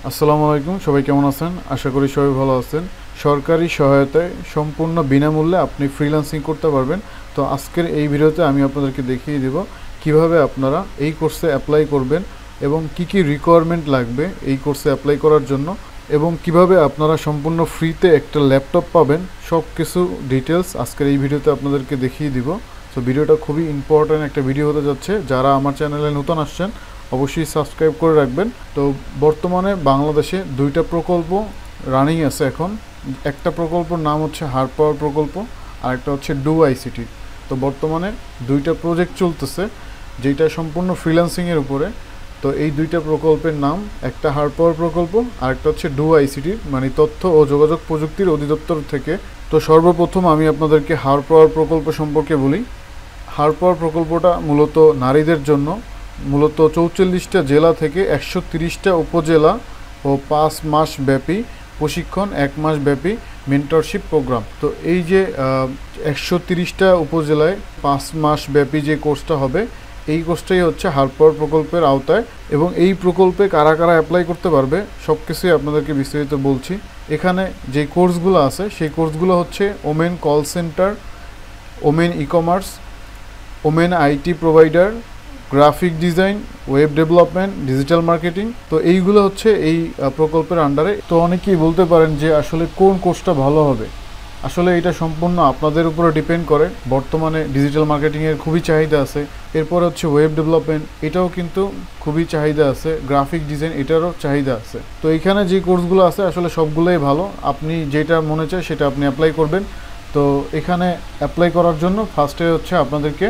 আসসালামু আলাইকুম, সবাই কেমন আছেন? আশা করি সবাই ভালো আছেন। সরকারি সহায়তায় সম্পূর্ণ বিনামূল্যে আপনি ফ্রিল্যান্সিং করতে পারবেন। তো আজকের এই ভিডিওতে আমি আপনাদেরকে দেখিয়ে দেব কিভাবে আপনারা এই কোর্সে অ্যাপ্লাই করবেন এবং কি কি রিকোয়ারমেন্ট লাগবে এই কোর্সে অ্যাপ্লাই করার জন্য, এবং কিভাবে আপনারা সম্পূর্ণ ফ্রিতে একটা ল্যাপটপ পাবেন। সব কিছু ডিটেলস আজকের এই ভিডিওতে আপনাদেরকে দেখিয়ে দিব। তো ভিডিওটা খুবই ইম্পর্ট্যান্ট একটা ভিডিও হতে যাচ্ছে। যারা আমার চ্যানেলে নতুন আসছেন অবশ্যই সাবস্ক্রাইব করে রাখবেন। তো বর্তমানে বাংলাদেশে দুইটা প্রকল্প রানিং আছে এখন। একটা প্রকল্পর নাম হচ্ছে হার্ড পাওয়ার প্রকল্প, আর একটা হচ্ছে ডু আইসিটি। তো বর্তমানে দুইটা প্রজেক্ট চলতেছে যেটা সম্পূর্ণ ফ্রিল্যান্সিংয়ের উপরে। তো এই দুইটা প্রকল্পের নাম, একটা হার্ড পাওয়ার প্রকল্প আর একটা হচ্ছে ডু আইসিটি, মানে তথ্য ও যোগাযোগ প্রযুক্তির অধিদপ্তর থেকে। তো সর্বপ্রথম আমি আপনাদেরকে হার্ড পাওয়ার প্রকল্প সম্পর্কে বলি। হার্ড পাওয়ার প্রকল্পটা মূলত নারীদের জন্য। মূলত 44টা জেলা থেকে 130টা উপজেলা ও 5 মাস ব্যাপী প্রশিক্ষণ, 1 মাস ব্যাপী মেন্টরশিপ প্রোগ্রাম। তো এই যে 130টা উপজেলায় 5 মাস ব্যাপী যে কোর্সটা হবে, এই কোর্সটাই হচ্ছে হার্ড পাওয়ার প্রকল্পের আওতায়। এবং এই প্রকল্পে কারা কারা অ্যাপ্লাই করতে পারবে সব কিছুই আপনাদেরকে বিস্তারিত বলছি। এখানে যে কোর্সগুলো আছে সেই কোর্সগুলো হচ্ছে women call centre, women e commerce, women IT provider, graphic design, web development, digital marketing. তো এইগুলো হচ্ছে এই প্রকল্পের আন্ডারে। তো অনেকেই বলতে পারেন যে আসলে কোন কোর্সটা ভালো হবে। আসলে এটা সম্পূর্ণ আপনাদের উপরে ডিপেন্ড করে। বর্তমানে ডিজিটাল মার্কেটিংয়ের খুবই চাহিদা আছে। এরপর হচ্ছে ওয়েব ডেভেলপমেন্ট, এটাও কিন্তু খুবই চাহিদা আছে। গ্রাফিক ডিজাইন, এটারও চাহিদা আছে। তো এখানে যে কোর্সগুলো আছে আসলে সবগুলোই ভালো। আপনি যেটা মনে চায় সেটা আপনি অ্যাপ্লাই করবেন। তো এখানে অ্যাপ্লাই করার জন্য ফার্স্টে হচ্ছে আপনাদেরকে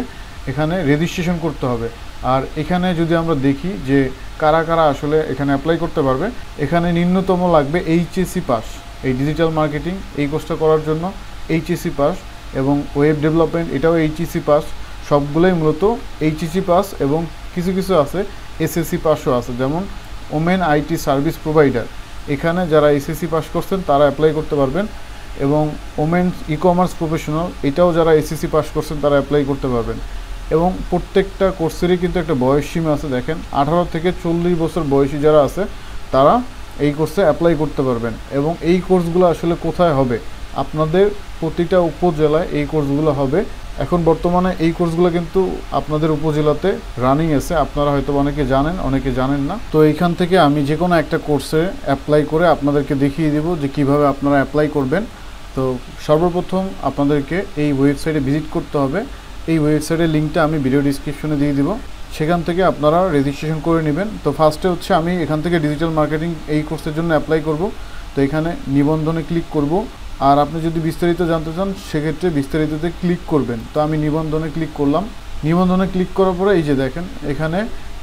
এখানে রেজিস্ট্রেশন করতে হবে। আর এখানে যদি আমরা দেখি যে কারা কারা আসলে এখানে অ্যাপ্লাই করতে পারবে, এখানে নিম্নতম লাগবে এইচএসসি পাস। এই ডিজিটাল মার্কেটিং এই কোর্সটা করার জন্য এইচএসসি পাস, এবং ওয়েব ডেভেলপমেন্ট এটাও এইচএসসি পাস। সবগুলোই মূলত এইচএসসি পাস, এবং কিছু কিছু আছে এসএসসি পাসও আছে, যেমন ওমেন আইটি সার্ভিস প্রোভাইডার। এখানে যারা এসএসসি পাস করছেন তারা অ্যাপ্লাই করতে পারবেন। এবং ওমেন ই কমার্স প্রফেশনাল, এটাও যারা এসএসসি পাস করছেন তারা অ্যাপ্লাই করতে পারবেন। এবং প্রত্যেকটা কোর্সেরই কিন্তু একটা বয়স সীমা আছে। দেখেন 18 থেকে 40 বছর বয়সী যারা আছে তারা এই কোর্সে অ্যাপ্লাই করতে পারবেন। এবং এই কোর্সগুলো আসলে কোথায় হবে? আপনাদের প্রতিটা উপজেলায় এই কোর্সগুলো হবে। এখন বর্তমানে এই কোর্সগুলো কিন্তু আপনাদের উপজেলাতে রানিং আছে। আপনারা হয়তো অনেকে জানেন, অনেকে জানেন না। তো এইখান থেকে আমি যে কোনো একটা কোর্সে অ্যাপ্লাই করে আপনাদেরকে দেখিয়ে দেব যে কিভাবে আপনারা অ্যাপ্লাই করবেন। তো সর্বপ্রথম আপনাদেরকে এই ওয়েবসাইটে ভিজিট করতে হবে। এই ওয়েবসাইটের লিঙ্কটা আমি ভিডিও ডিসক্রিপশনে দিয়ে দিব, সেখান থেকে আপনারা রেজিস্ট্রেশন করে নেবেন। তো ফার্স্টে হচ্ছে আমি এখান থেকে ডিজিটাল মার্কেটিং এই কোর্সের জন্য অ্যাপ্লাই করব। তো এখানে নিবন্ধনে ক্লিক করব। আর আপনি যদি বিস্তারিত জানতে চান সেক্ষেত্রে বিস্তারিততে ক্লিক করবেন। তো আমি নিবন্ধনে ক্লিক করলাম। নিবন্ধনে ক্লিক করার পরে এই যে দেখেন এখানে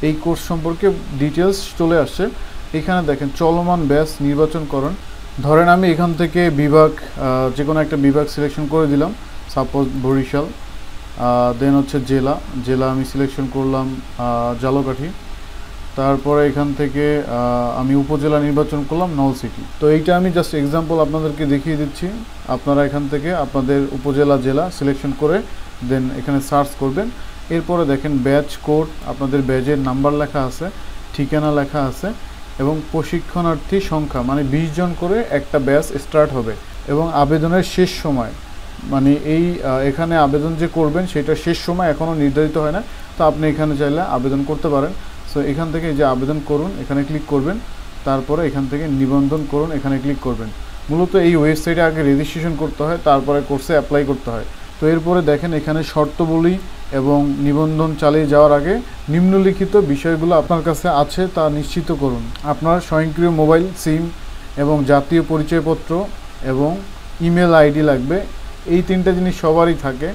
এই কোর্স সম্পর্কে ডিটেলস চলে আসছে। এখানে দেখেন চলমান ব্যাচ নির্বাচন করুন। ধরেন আমি এখান থেকে বিভাগ, যে কোনো একটা বিভাগ সিলেকশন করে দিলাম, সাপোজ বরিশাল। দেন হচ্ছে জেলা আমি সিলেকশন করলাম ঝালকাঠি। তারপরে এখান থেকে আমি উপজেলা নির্বাচন করলাম নলছিটি। তো এইটা আমি জাস্ট এক্সাম্পল আপনাদেরকে দেখিয়ে দিচ্ছি। আপনারা এখান থেকে আপনাদের উপজেলা, জেলা সিলেকশন করে দেন এখানে সার্চ করবেন। এরপরে দেখেন ব্যাচ কোড, আপনাদের ব্যাচের নাম্বার লেখা আছে, ঠিকানা লেখা আছে, এবং প্রশিক্ষণার্থী সংখ্যা, মানে 20 জন করে একটা ব্যাচ স্টার্ট হবে। এবং আবেদনের শেষ সময়, মানে এই এখানে আবেদন যে করবেন সেটা শেষ সময় এখনও নির্ধারিত হয় না। তো আপনি এখানে চাইলে আবেদন করতে পারেন। সো এখান থেকে যে আবেদন করুন এখানে ক্লিক করবেন। তারপরে এখান থেকে নিবন্ধন করুন এখানে ক্লিক করবেন। মূলত এই ওয়েবসাইটে আগে রেজিস্ট্রেশন করতে হয়, তারপরে কোর্সে অ্যাপ্লাই করতে হয়। তো এরপরে দেখেন এখানে শর্তাবলী এবং নিবন্ধন চালিয়ে যাওয়ার আগে নিম্নলিখিত বিষয়গুলো আপনার কাছে আছে তা নিশ্চিত করুন। আপনার স্বয়ংক্রিয় মোবাইল সিম এবং জাতীয় পরিচয়পত্র এবং ইমেল আইডি লাগবে। এই তিনটা জিনিস সবারই থাকে।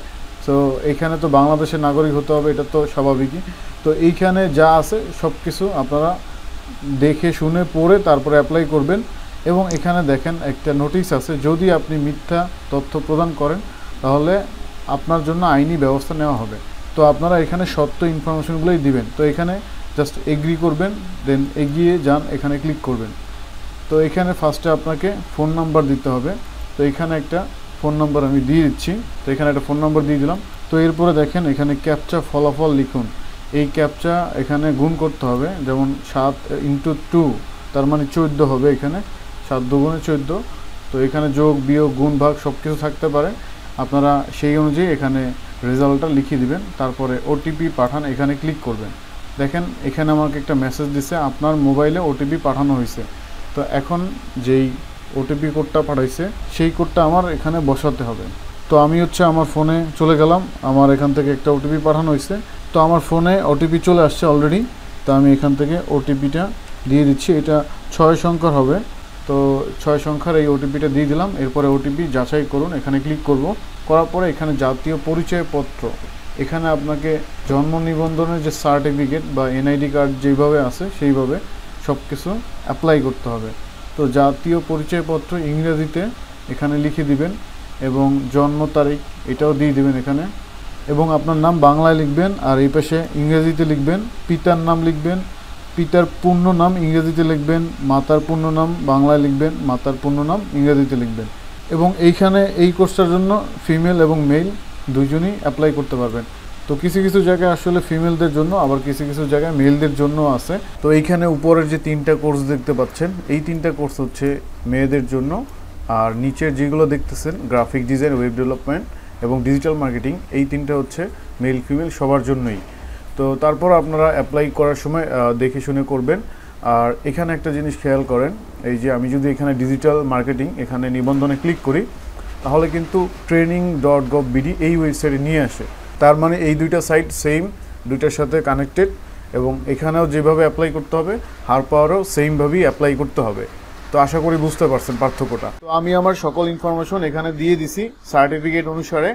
তো এখানে তো বাংলাদেশের নাগরিক হতে হবে, এটা তো স্বাভাবিকই। তো এইখানে যা আছে সব কিছু আপনারা দেখে শুনে পড়ে তারপরে অ্যাপ্লাই করবেন। এবং এখানে দেখেন একটা নোটিশ আছে, যদি আপনি মিথ্যা তথ্য প্রদান করেন তাহলে আপনার জন্য আইনি ব্যবস্থা নেওয়া হবে। তো আপনারা এখানে সত্য ইনফরমেশনগুলোই দিবেন। তো এখানে জাস্ট এগ্রি করবেন, দেন এগিয়ে যান, এখানে ক্লিক করবেন। তো এখানে ফার্স্টে আপনাকে ফোন নাম্বার দিতে হবে। তো এখানে একটা ফোন নাম্বার আমি দিয়ে দিচ্ছি। তো এখানে একটা ফোন নাম্বার দিয়ে দিলাম। তো এরপরে দেখেন এখানে ক্যাপচা ফলাফল লিখুন। এই ক্যাপচা এখানে গুণ করতে হবে, যেমন 7 × 2 তার মানে 14 হবে এখানে, 7 দুগুণে 14। তো এখানে যোগ বিয়োগ গুণ ভাগ সব কিছু থাকতে পারে, আপনারা সেই অনুযায়ী এখানে রেজাল্টটা লিখে দিবেন। তারপরে ওটিপি পাঠান, এখানে ক্লিক করবেন। দেখেন এখানে আমাকে একটা মেসেজ দিছে, আপনার মোবাইলে ওটিপি পাঠানো হয়েছে। তো এখন যেই ওটিপি কোডটা পাঠাইছে সেই কোডটা আমার এখানে বসাতে হবে। তো আমি আমার ফোনে চলে গেলাম, আমার এখান থেকে একটা ওটিপি পাঠানো হয়েছে। তো আমার ফোনে ওটিপি চলে আসছে অলরেডি। তো আমি এখান থেকে ওটিপিটা দিয়ে দিচ্ছি, এটা 6 সংখ্যার হবে। তো 6 সংখ্যার এই ওটিপিটা দিয়ে দিলাম। এরপরে ওটিপি যাচাই করুন, এখানে ক্লিক করব। করার পরে এখানে জাতীয় পরিচয়পত্র, এখানে আপনাকে জন্ম নিবন্ধনের যে সার্টিফিকেট বা এনআইডি কার্ড যেইভাবে আছে সেইভাবে সব কিছু অ্যাপ্লাই করতে হবে। তো জাতীয় পরিচয়পত্র ইংরেজিতে এখানে লিখে দিবেন এবং জন্ম তারিখ এটাও দিয়ে দিবেন এখানে, এবং আপনার নাম বাংলায় লিখবেন আর এই পাশে ইংরেজিতে লিখবেন। পিতার নাম লিখবেন, পিতার পূর্ণ নাম ইংরেজিতে লিখবেন, মাতার পূর্ণ নাম বাংলায় লিখবেন, মাতার পূর্ণ নাম ইংরেজিতে লিখবেন। এবং এইখানে এই কোর্সটার জন্য ফিমেল এবং মেল দুজনই অ্যাপ্লাই করতে পারবেন। তো কিছু কিছু জায়গায় আসলে ফিমেলদের জন্য, আবার কিছু কিছু জায়গায় মেলদের জন্য আছে। তো এইখানে উপরের যে 3টা কোর্স দেখতে পাচ্ছেন, এই 3টা কোর্স হচ্ছে মেয়েদের জন্য, আর নিচের যেগুলো দেখতেছেন গ্রাফিক ডিজাইন, ওয়েব ডেভেলপমেন্ট এবং ডিজিটাল মার্কেটিং, এই 3টা হচ্ছে মেল ফিমেল সবার জন্যই। তো তারপর আপনারা অ্যাপ্লাই করার সময় দেখে শুনে করবেন। আর এখানে একটা জিনিস খেয়াল করেন, এই যে আমি যদি এখানে ডিজিটাল মার্কেটিং এখানে নিবন্ধনে ক্লিক করি, তাহলে কিন্তু training.gov.bd এই ওয়েবসাইটে নিয়ে আসে। তার মানে এই দুইটা সাইট সেম, দুইটার সাথে কানেক্টেড, এবং এখানেও যেভাবে অ্যাপ্লাই করতে হবে হারপাওয়ারও সেমভাবেই অ্যাপ্লাই করতে হবে। তো আশা করি বুঝতে পারছেন পার্থক্যটা। তো আমি আমার সকল ইনফরমেশন এখানে দিয়ে দিছি সার্টিফিকেট অনুসারে।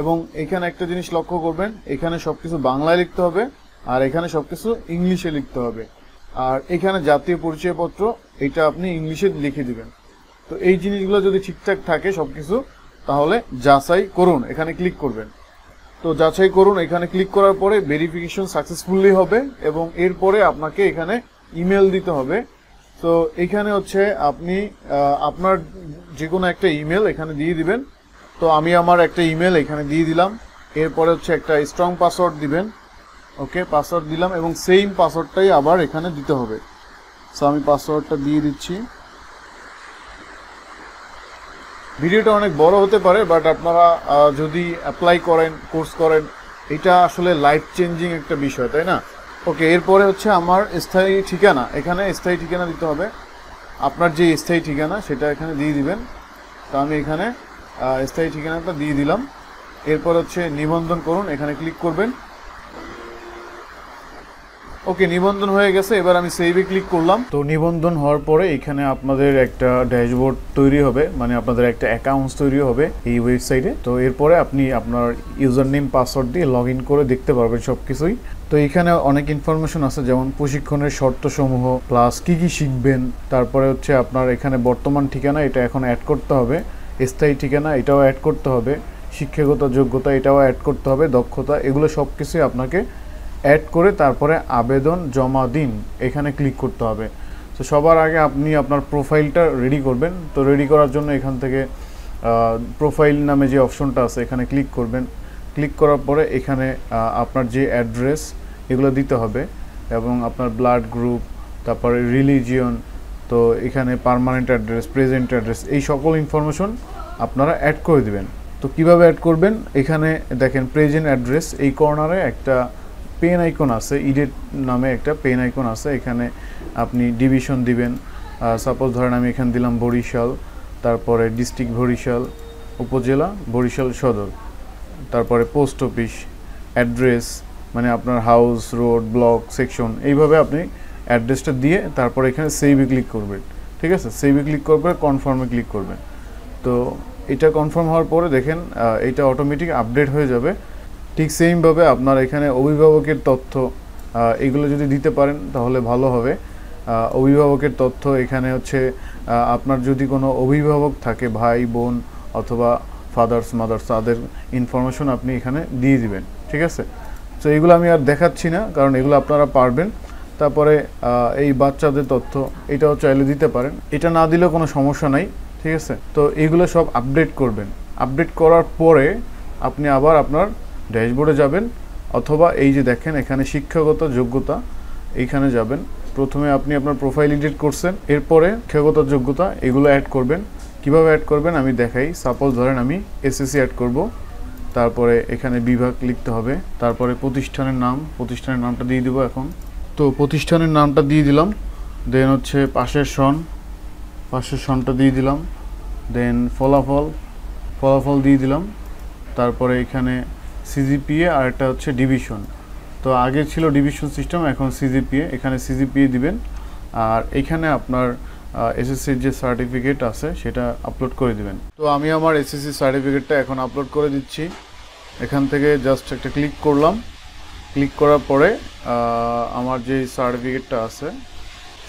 এবং এখানে একটা জিনিস লক্ষ্য করবেন, এখানে সব কিছু বাংলায় লিখতে হবে আর এখানে সব কিছু ইংলিশে লিখতে হবে। আর এখানে জাতীয় পরিচয়পত্র এটা আপনি ইংলিশে লিখে দিবেন। তো এই জিনিসগুলো যদি ঠিকঠাক থাকে সব কিছু, তাহলে যাচাই করুন, এখানে ক্লিক করবেন। তো যাচাই করুন এখানে ক্লিক করার পরে ভেরিফিকেশন সাকসেসফুলি হবে, এবং এরপরে আপনাকে এখানে ইমেল দিতে হবে। তো এখানে আপনি আপনার যে কোনো একটা ইমেল এখানে দিয়ে দিবেন। তো আমি আমার একটা ইমেল এখানে দিয়ে দিলাম। এরপরে একটা স্ট্রং পাসওয়ার্ড দিবেন। ওকে, পাসওয়ার্ড দিলাম এবং সেম পাসওয়ার্ডটাই আবার এখানে দিতে হবে। সো আমি পাসওয়ার্ডটা দিয়ে দিচ্ছি। ভিডিওটা অনেক বড় হতে পারে, বাট আপনারা যদি অ্যাপ্লাই করেন, কোর্স করেন, এটা আসলে লাইফ চেঞ্জিং একটা বিষয়, তাই না? ওকে, এরপরে আমার স্থায়ী ঠিকানা, এখানে স্থায়ী ঠিকানা দিতে হবে। আপনার যে স্থায়ী ঠিকানা সেটা এখানে দিয়ে দিবেন। তো আমি এখানে স্থায়ী ঠিকানাটা দিয়ে দিলাম। এরপর নিবন্ধন করুন, এখানে ক্লিক করবেন। ওকে, নিবন্ধন হয়ে গেছে। এবার আমি সেভে ক্লিক করলাম। তো নিবন্ধন হওয়ার পরে এখানে আপনাদের একটা ড্যাশবোর্ড তৈরি হবে, মানে আপনাদের একটা অ্যাকাউন্টস তৈরি হবে এই ওয়েবসাইটে। তো এরপরে আপনি আপনার ইউজার নেম পাসওয়ার্ড দিয়ে লগ ইন করে দেখতে পারবেন সব কিছুই। তো এখানে অনেক ইনফরমেশন আছে, যেমন প্রশিক্ষণের শর্তসমূহ, প্লাস কি কি শিখবেন। তারপরে আপনার এখানে বর্তমান ঠিকানা এটা এখন অ্যাড করতে হবে, স্থায়ী ঠিকানা এটাও অ্যাড করতে হবে, শিক্ষাগত যোগ্যতা এটাও অ্যাড করতে হবে, দক্ষতা, এগুলো সব কিছুই আপনাকে অ্যাড করে তারপরে আবেদন জমা দিন এখানে ক্লিক করতে হবে। তো সবার আগে আপনি আপনার প্রোফাইলটা রেডি করবেন। তো রেডি করার জন্য এখান থেকে প্রোফাইল নামে যে অপশনটা আছে এখানে ক্লিক করবেন। ক্লিক করার পরে এখানে আপনার যে অ্যাড্রেস এগুলো দিতে হবে, এবং আপনার ব্লাড গ্রুপ, তারপরে রিলিজিয়ন, তো এখানে পার্মানেন্ট অ্যাড্রেস, প্রেজেন্ট অ্যাড্রেস, এই সকল ইনফরমেশন আপনারা অ্যাড করে দিবেন। তো কিভাবে অ্যাড করবেন, এখানে দেখেন প্রেজেন্ট অ্যাড্রেস, এই কর্নারে একটা পেন আইকন আছে, ইডিট নামে একটা পেন আইকন আছে, এখানে আপনি ডিভিশন দিবেন। সাপোজ ধরেন আমি এখানে দিলাম বরিশাল, তারপরে ডিস্ট্রিক্ট বরিশাল, উপজেলা বরিশাল সদর, তারপরে পোস্ট অফিস, অ্যাড্রেস মানে আপনার হাউস, রোড, ব্লক, সেকশন, এইভাবে আপনি অ্যাড্রেসটা দিয়ে তারপরে এখানে সেভে ক্লিক করবেন। ঠিক আছে, সেভে ক্লিক করার পরে কনফার্মে ক্লিক করবেন। তো এটা কনফার্ম হওয়ার পরে দেখেন এটা অটোমেটিক আপডেট হয়ে যাবে। ঠিক সেমভাবে আপনার এখানে অভিভাবকের তথ্য এগুলো যদি দিতে পারেন তাহলে ভালো হবে। অভিভাবকের তথ্য এখানে আপনার যদি কোনো অভিভাবক থাকে, ভাই বোন অথবা ফাদার্স মাদার্স, তাদের ইনফরমেশন আপনি এখানে দিয়ে দিবেন। ঠিক আছে, তো এগুলো আমি আর দেখাচ্ছি না, কারণ এগুলো আপনারা পারবেন। তারপরে এই বাচ্চাদের তথ্য এটাও চাইলে দিতে পারেন, এটা না দিলেও কোনো সমস্যা নাই। ঠিক আছে, তো এইগুলো সব আপডেট করবেন। আপডেট করার পরে আপনি আবার আপনার ড্যাশবোর্ডে যাবেন, অথবা এই যে দেখেন এখানে শিক্ষাগত যোগ্যতা এইখানে যাবেন। প্রথমে আপনি আপনার প্রোফাইল এডিট করছেন, এরপরে শিক্ষাগত যোগ্যতা এগুলো অ্যাড করবেন। কিভাবে অ্যাড করবেন আমি দেখাই। সাপোজ ধরেন আমি এসএসসি অ্যাড করব, তারপরে এখানে বিভাগ লিখতে হবে, তারপরে প্রতিষ্ঠানের নামটা দিয়ে দেবো এখন। তো প্রতিষ্ঠানের নামটা দিয়ে দিলাম, দেন হচ্ছে পাশের সনটা দিয়ে দিলাম, দেন ফলাফল দিয়ে দিলাম, তারপরে এখানে সিজিপিএ আর একটা হচ্ছে ডিভিশন। তো আগে ছিল ডিভিশন সিস্টেম, এখন সিজিপিএ, এখানে সিজিপিএ দিবেন। আর এখানে আপনার এসএসসির যে সার্টিফিকেট আছে সেটা আপলোড করে দিবেন। তো আমি আমার এসএসসি সার্টিফিকেটটা এখন আপলোড করে দিচ্ছি। এখান থেকে জাস্ট একটা ক্লিক করলাম, ক্লিক করার পরে আমার যে সার্টিফিকেটটা আছে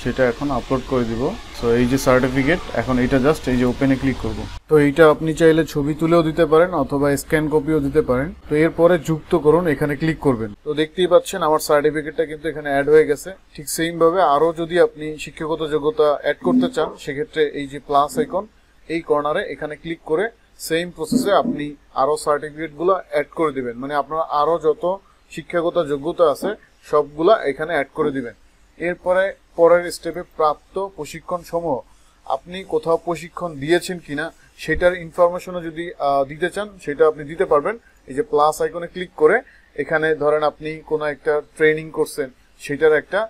সেটা এখন আপলোড করে দিব। সো এই যে সার্টিফিকেট, এখন এটা জাস্ট এই যে ওপেনে ক্লিক করব। তো এইটা আপনি চাইলে ছবি তুলেও দিতে পারেন অথবা স্ক্যান কপিও দিতে পারেন। তো এরপরে যুক্ত করুন, এখানে ক্লিক করবেন। তো দেখতেই পাচ্ছেন আমার সার্টিফিকেটটা কিন্তু এখানে অ্যাড হয়ে গেছে। ঠিক সেম ভাবে আরও যদি আপনি শিক্ষাগত যোগ্যতা অ্যাড করতে চান, সেক্ষেত্রে এই যে প্লাস আইকন এই কর্নারে এখানে ক্লিক করে সেম প্রসেসে আপনি আরও সার্টিফিকেটগুলো অ্যাড করে দিবেন। মানে আপনার আরও যত শিক্ষাগত যোগ্যতা আছে সবগুলা এখানে অ্যাড করে দিবেন। এরপরে পরের স্টেপে প্রাপ্ত প্রশিক্ষণ সমূহ, আপনি কোথাও প্রশিক্ষণ দিয়েছেন কিনা সেটার ইনফরমেশনও যদি দিতে চান সেটা আপনি দিতে পারবেন। এই যে প্লাস আইকনে ক্লিক করে এখানে ধরেন আপনি কোনো একটা ট্রেনিং করছেন, সেটার একটা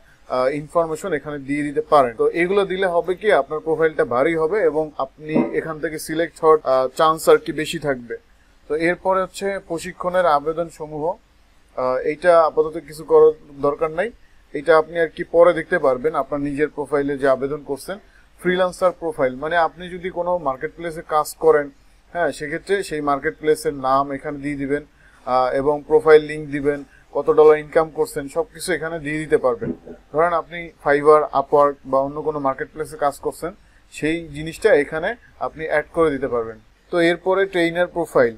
ইনফরমেশন এখানে দিয়ে দিতে পারেন। তো এগুলো দিলে হবে কি আপনার প্রোফাইলটা ভারী হবে এবং আপনি এখান থেকে সিলেক্ট হওয়ার চান্স আর কি বেশি থাকবে। তো এরপরে হচ্ছে প্রশিক্ষণের আবেদন সমূহ, এইটা আপাতত কিছু করার দরকার নাই, এটা আপনি আর কি পরে দেখতে পারবেন আপনার নিজের প্রোফাইলে যে আবেদন করছেন। ফ্রিল্যান্সার প্রোফাইল মানে আপনি যদি কোনো মার্কেট প্লেসে কাজ করেন, হ্যাঁ, সেক্ষেত্রে সেই মার্কেট প্লেসের নাম এখানে দিয়ে দিবেন এবং প্রোফাইল লিঙ্ক দিবেন, কত ডলার ইনকাম করছেন সবকিছু এখানে দিয়ে দিতে পারবেন। ধরেন আপনি ফাইবার, আপওয়ার্ক বা অন্য কোনো মার্কেট প্লেসে কাজ করছেন, সেই জিনিসটা এখানে আপনি অ্যাড করে দিতে পারবেন। তো এরপরে ট্রেইনার প্রোফাইল,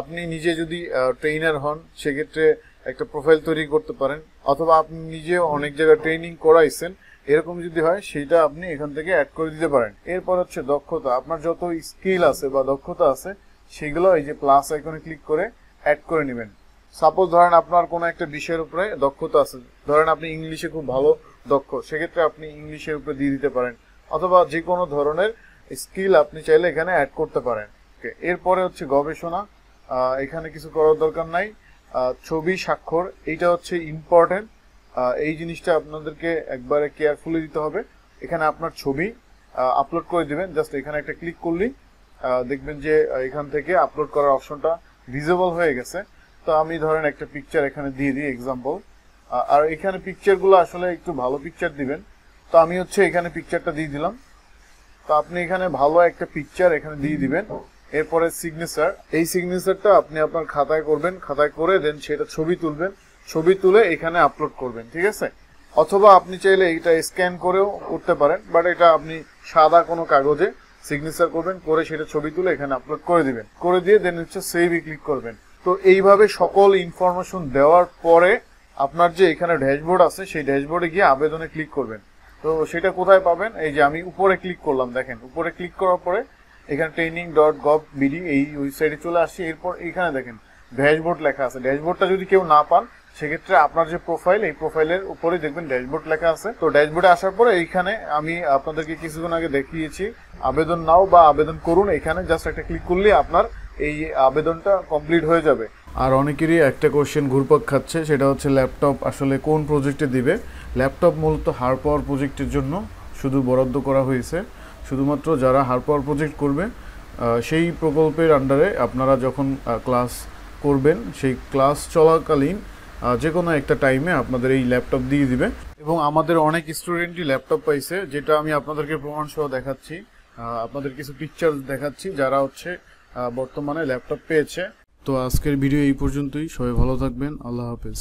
আপনি নিজে যদি ট্রেইনার হন সেক্ষেত্রে একটা প্রোফাইল তৈরি করতে পারেন, অথবা আপনি নিজে অনেক জায়গায় ট্রেনিং করাইছেন, এরকম যদি হয় সেটা আপনি এখান থেকে অ্যাড করে দিতে পারেন। এরপর হচ্ছে দক্ষতা, আপনার যত স্কিল আছে বা দক্ষতা আছে সেগুলো এই যে প্লাস আইকনে ক্লিক করে অ্যাড করে নেবেন। সাপোজ ধরেন আপনার কোনো একটা বিষয়ের উপরে দক্ষতা আছে, ধরেন আপনি ইংলিশে খুব ভালো দক্ষ, সেক্ষেত্রে আপনি ইংলিশের উপরে দিয়ে দিতে পারেন, অথবা যে কোনো ধরনের স্কিল আপনি চাইলে এখানে অ্যাড করতে পারেন। এরপরে হচ্ছে গবেষণা, এখানে কিছু করার দরকার নাই। ছবি, স্বাক্ষর, এইটা হচ্ছে ইম্পর্টেন্ট, এই জিনিসটা আপনাদেরকে একবারে কেয়ারফুলি দিতে হবে। এখানে আপনার ছবি আপলোড করে দিবেন, জাস্ট এখানে একটা ক্লিক করলেই দেখবেন যে এখান থেকে আপলোড করার অপশনটা ভিজিবল হয়ে গেছে। তো আমি ধরেন একটা পিকচার এখানে দিয়ে দিই এক্সাম্পল, আর এখানে পিকচারগুলো আসলে একটু ভালো পিকচার দিবেন। তো আমি হচ্ছে এখানে পিকচারটা দিয়ে দিলাম। তো আপনি এখানে ভালো একটা পিকচার এখানে দিয়ে দিবেন। এরপরে সিগনেচার, এই সিগনেচারটা আপনি আপনার খাতায় করবেন, খাতায় করে দেন সেটা ছবি তুলবেন, ছবি তুলে এখানে আপলোড করবেন, ঠিক আছে। অথবা আপনি চাইলে এটা স্ক্যান করেও করতে পারেন, বাট এটা আপনি সাদা কোনো কাগজে সিগনেচার করবেন, করে সেটা ছবি তুলে এখানে আপলোড করে দিবেন, করে দিয়ে দেন হচ্ছে সেভে ক্লিক করবেন। তো এইভাবে সকল ইনফরমেশন দেওয়ার পরে আপনার যে এখানে ড্যাশবোর্ড আছে সেই ড্যাশবোর্ডে গিয়ে আবেদনে ক্লিক করবেন। তো সেটা কোথায় পাবেন, এই যে আমি উপরে ক্লিক করলাম, দেখেন উপরে ক্লিক করার পরে এখানে training.gov.bd এই ওয়েবসাইটে চলে আসছে। এরপর এখানে দেখেন ড্যাশবোর্ড লেখা আছে। ড্যাশবোর্ডটা যদি কেউ না পান সেক্ষেত্রে আপনার যে প্রোফাইল, এই প্রোফাইলের উপরে দেখবেন ড্যাশবোর্ড লেখা আছে। তো ড্যাশবোর্ডে আসার পরে এইখানে আমি আপনাদেরকে কিছুক্ষণ আগে দেখিয়েছি আবেদন নাও বা আবেদন করুন, এখানে জাস্ট একটা ক্লিক করলে আপনার এই আবেদনটা কমপ্লিট হয়ে যাবে। আর অনেকেরই একটা কোশ্চেন ঘুরপাক খাচ্ছে, সেটা হচ্ছে ল্যাপটপ আসলে কোন প্রজেক্টে দিবে। ল্যাপটপ মূলত হার পাওয়ার প্রজেক্টের জন্য শুধু বরাদ্দ করা হয়েছে। শুধুমাত্র যারা হার পাওয়ার প্রজেক্ট করবে সেই প্রকল্পের আন্ডারে আপনারা যখন ক্লাস করবেন, সেই ক্লাস চলাকালীন যে কোনো একটা টাইমে আপনাদের এই ল্যাপটপ দিয়ে দিবে। এবং আমাদের অনেক স্টুডেন্টই ল্যাপটপ পাইছে, যেটা আমি আপনাদেরকে প্রমাণ সহ দেখাচ্ছি, আপনাদের কিছু পিকচার দেখাচ্ছি যারা হচ্ছে বর্তমানে ল্যাপটপ পেয়েছে। তো আজকের ভিডিও এই পর্যন্তই, সবাই ভালো থাকবেন, আল্লাহ হাফেজ।